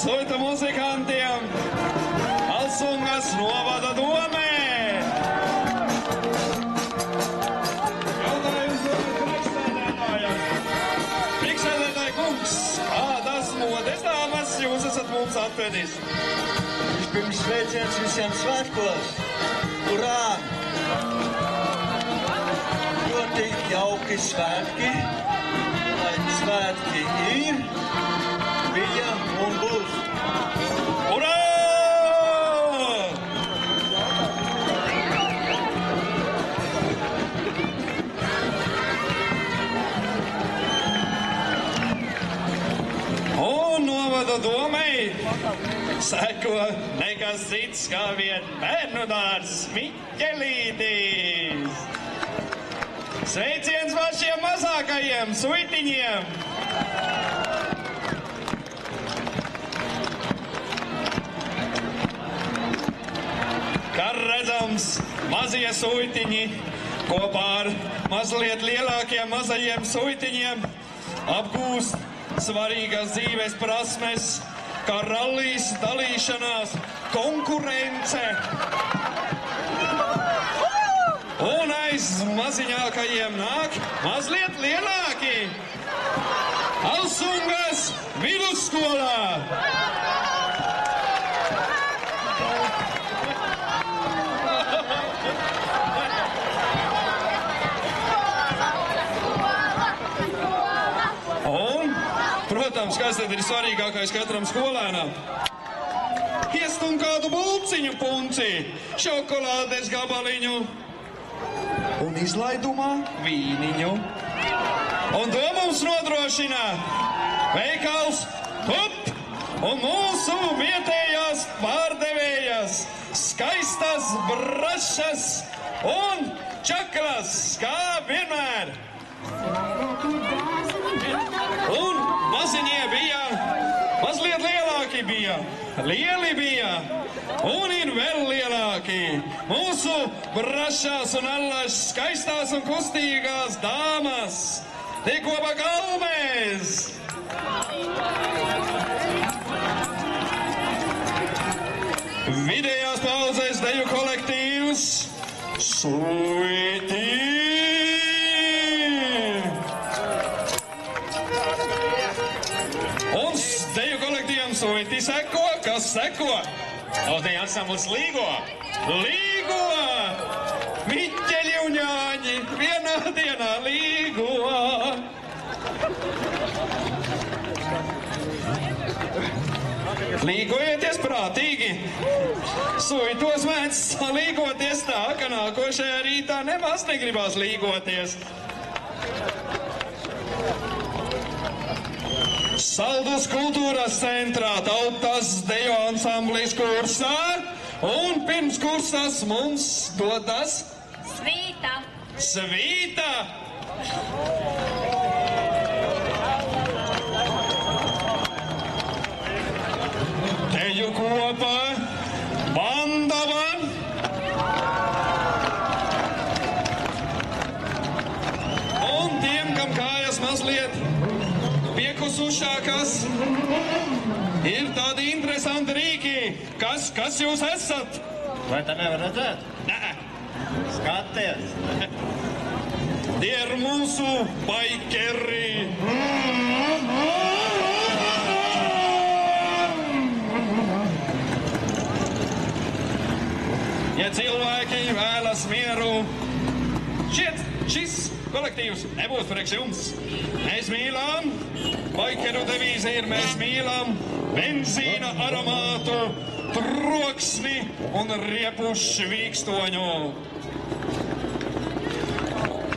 Suita muzikantiem Alsungas novada domē. Jautājums priekšsēdētājam. Priekšsēdētāja kungs, kādas modes dāmas jūs esat mums atvedis? Vispirms sveiciens visiem svētkos. Urā! Ļoti jauki svētki. Lai svētki ir, bija un būs. Urā! Un novada domei seko nekas cits kā vien bērnu dārzs Miķelītis. Sveiciens pašiem mazākajiem suitiņiem! Kā redzams, mazie suitiņi kopā ar mazliet lielākiem mazajiem suitiņiem apgūst svarīgas dzīves prasmes, kā rallijas, dalīšanās, konkurence. Un aiz maziņākajiem nāk mazliet lielāki. Alsungas vidusskolā. Un, protams, kas tad ir svarīgākais katram skolēnam? Iestum kādu bulciņu punci, šokolādes gabaliņu un izlaidumā vīniņu. Un to mums nodrošina veikals Tup un mūsu vietējās pārdevējas skaistas brašas un čakras, kā vienmēr. Un maziņie bija, mazliet lielāki bija, lieli bija un ir vēl lielāki. Mūsu brašās un allaž skaistās un kustīgās dāmas tikko pa galmēs. Vidējās pauzēs deju kolektīvs Suiti. Un deju kolektīvam Suiti seko, kas seko? Tautēja ansamblis Līgo. Līgo! Miķeļi un Jāņi vienā dienā Līgo. Līgojieties prātīgi. Suitos mēdz līgoties tā, ka nākošajā rītā nemaz negribās līgoties. Saldus kultūras centrā tautas deju ansamblis kursā, un pirms kursas mums dodas Svīta. Svīta! Deju kopā Bandavan. Un tiem, kam kājas mazliet piekusušākas, ir tādi interesanti rīki. Kas jūs esat? Vai tā nevar redzēt? Nē. Skaties! Tie ir mūsu baikeri. Ja cilvēki vēlas mieru, šis kolektīvs nebūs priekš jums. Mēs mīlam, baikeru devīze ir mēs mīlam benzīna aromātu, troksni un riepu švīkstoņu.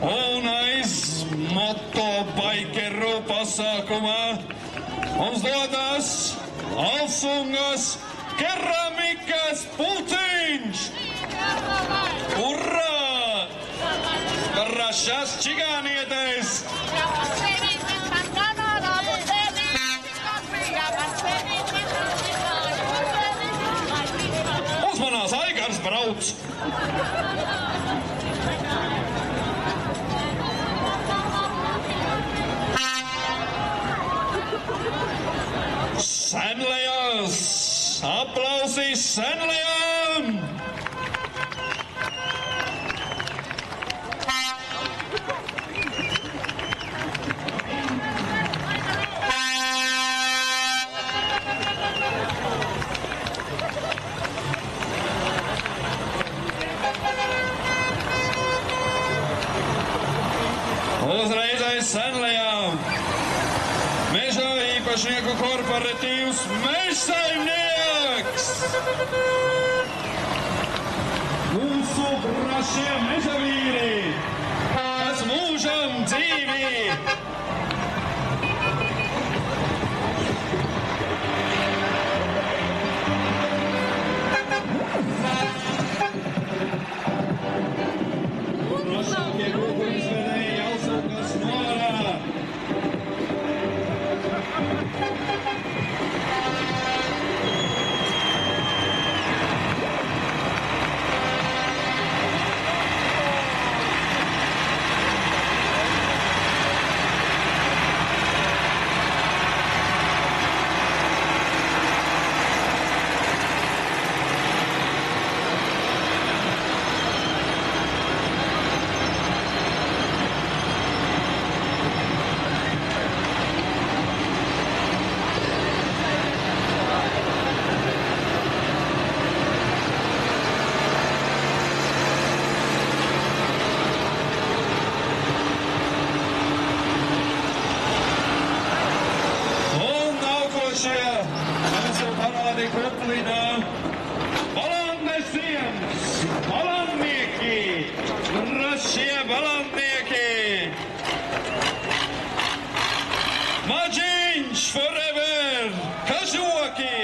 Un aiz moto baikeru pasākumā mums dodas Alsungas keramikas pulciņš. Urā! Brašas čigānietes! Uzmanās Aigars brauc! Senlejā aplausīs senlajām! Uzreiz aiz senlajām meža īpašnieku korporatīvs mežsaimnieks! Mūsu brašie meža vīri, kas mūžam dzīvi! Brašākie kūku izvedēji Jālsūkas norā! Kuplina, balandnesiems, balandnieki, brašie balandnieki! Maģiņš forever, kažoki!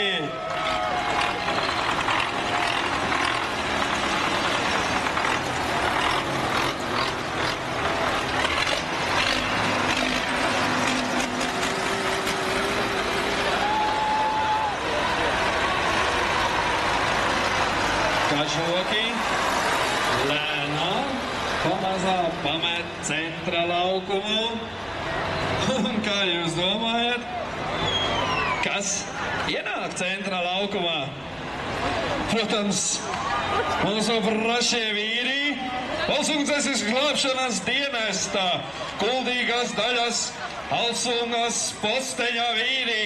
Kažoki lēnām, pamazām pamet centra laukumu. Un kā jūs domājat, kas ienāk centra laukumā? Protams, mūsu brašie vīri, Valsts glābšanas dienesta, kuldīgās daļas, Alsungas posteņa vīri.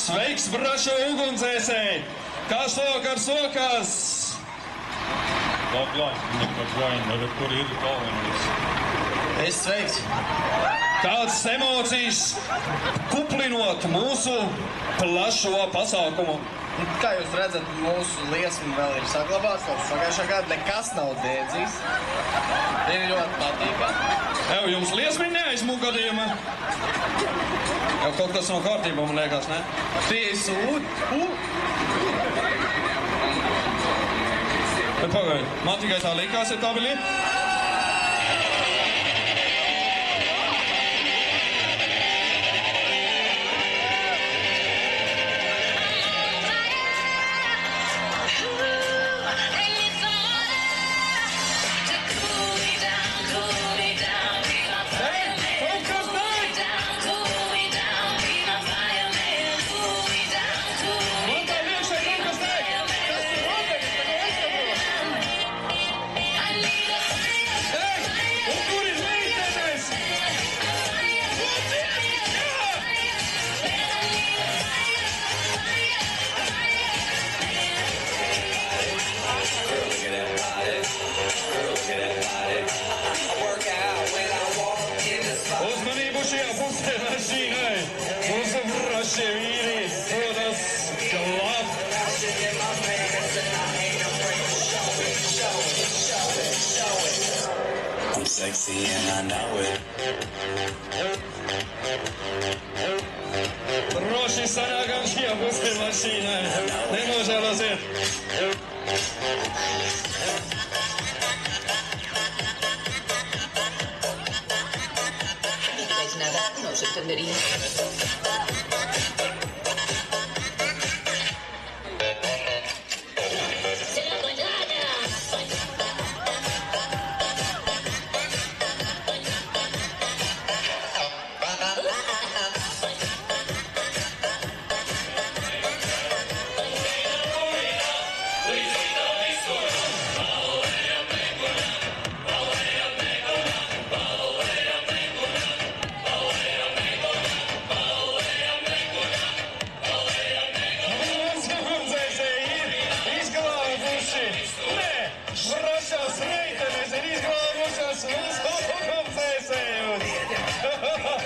Sveiks, brašo ugunsdzēsēji! Kā sokars sokas? Labāk, nekad kur ir galvenais. Es sveiks! Kādas emocijas kuplinot mūsu plašo pasākumu? Kā jūs redzat, mūsu liesma vēl ir saglabāts, līdz pagājušā gada nekas nav dēdzis. Ir ļoti patīkami. Ev, jums liesmiņa neaizmūg gadījumā? Jau kaut kas nav kārtībā, man liekas, ne? Bet pagaidi, man tikai tā likās, ja tā bija lieta. Uzmanību šajā pusē mašīnai! Mūsu brašie vīri dodas glābt! I'm sexy and I know it. Droši sanākam šajā pusē mašīnai! Nenožēlosiet! Nada, no se entendería.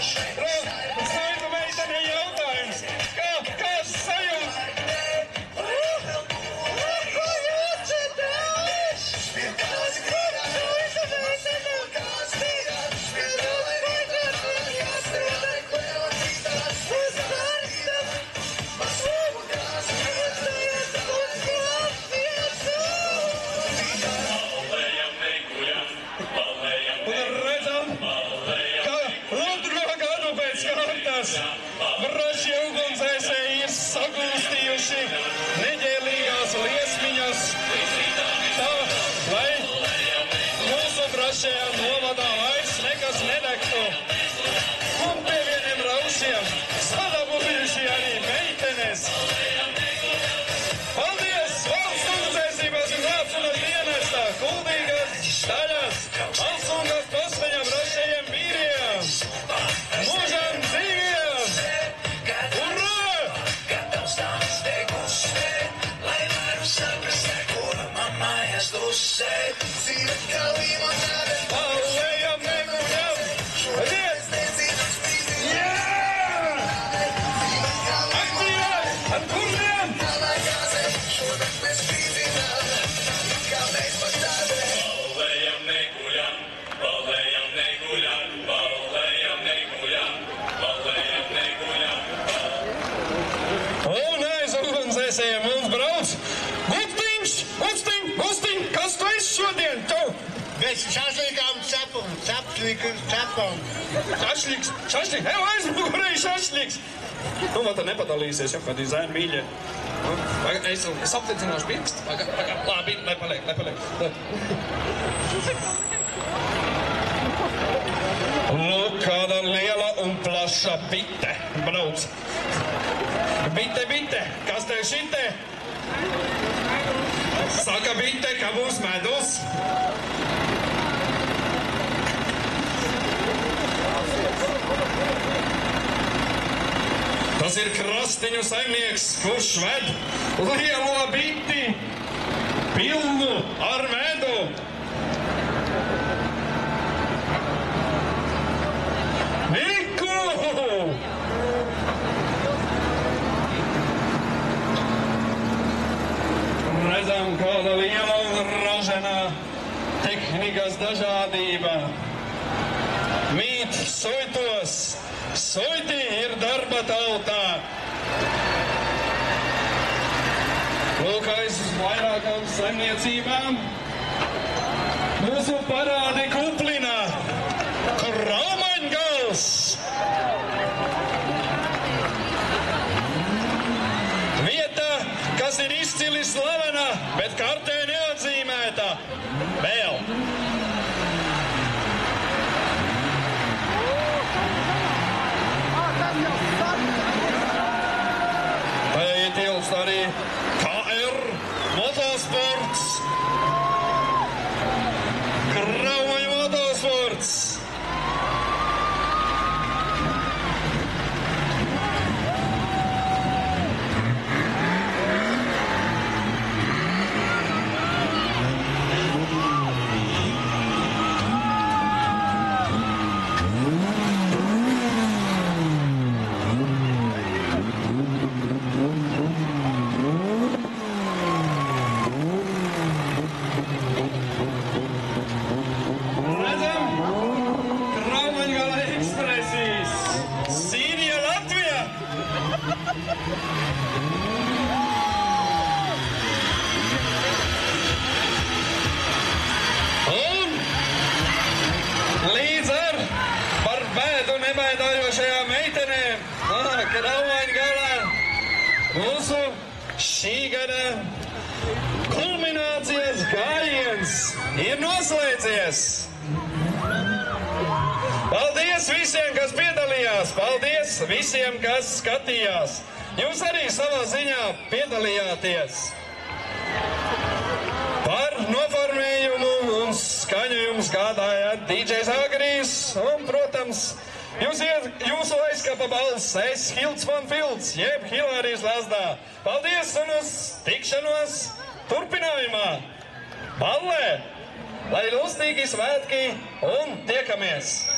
Sveiku meitene jautājums. Kāds sajūta? Braši ugunsdzēsēji ir sagūstījuši neģēlīgās liesmiņas tā, lai mūsu brašajā novadā vairs nekas nedegtu. Un pie vieniem raušiem sadabūjuši arī meitenes. Paldies! Valsts ugunsdzēsībās un glābšanas dienestā kuldīgās daļās Alsungas pasveņam brašajiem vīriem. Mūžam dzīviem! Urā! Pallējam, neguļam! Riet! Jā! Aktīvāk! Ar kurdiem! Un aiz ugunsdzēsējiem mums brauc Gustiņ, kas tu esi šodien, tu? Mēs šašlikām cepam. Šašliks, aizmugurēji šašliks. Nu, man tā nepadalīsies, jau kādi zēni mīļie. Es apticināšu pirkstu. Labi, nepaliek. Lūk, kāda liela un plaša bite brauc. Bite, kas tev šite? Saka bite, ka būs medus. Tas ir krastiņu saimnieks, kurš ved lielo biti pilnu ar medu. Niku! Redzam, kāda liela un ražanā tehnikas dažādība. Mīt suitos, suiti ir darba tautā. Lūk, aiz vairākām saimniecībām mūsu parādi kuplinā Kraumaņgals. Vieta, kas ir izcili slavena, bet kartē neatzīmēta. Vēl. Vai ietilpst arī KR motosports? Kraumaņu motosports. Nebaidājošajām meitenēm, Kraumaņgalā, mūsu šī gada kulminācijas gājiens ir noslēdzies. Paldies visiem, kas piedalījās, paldies visiem, kas skatījās. Jūs arī savā ziņā piedalījāties. Par noformējumu un skaņu jums gādāja DJs Agrijs un, protams, jūsu aizkapa balss, es Hilds von Filds, jeb Hilārijas Lazdā. Paldies un uz tikšanos turpinājumā. Ballē, lai lustīgi svētki un tiekamies!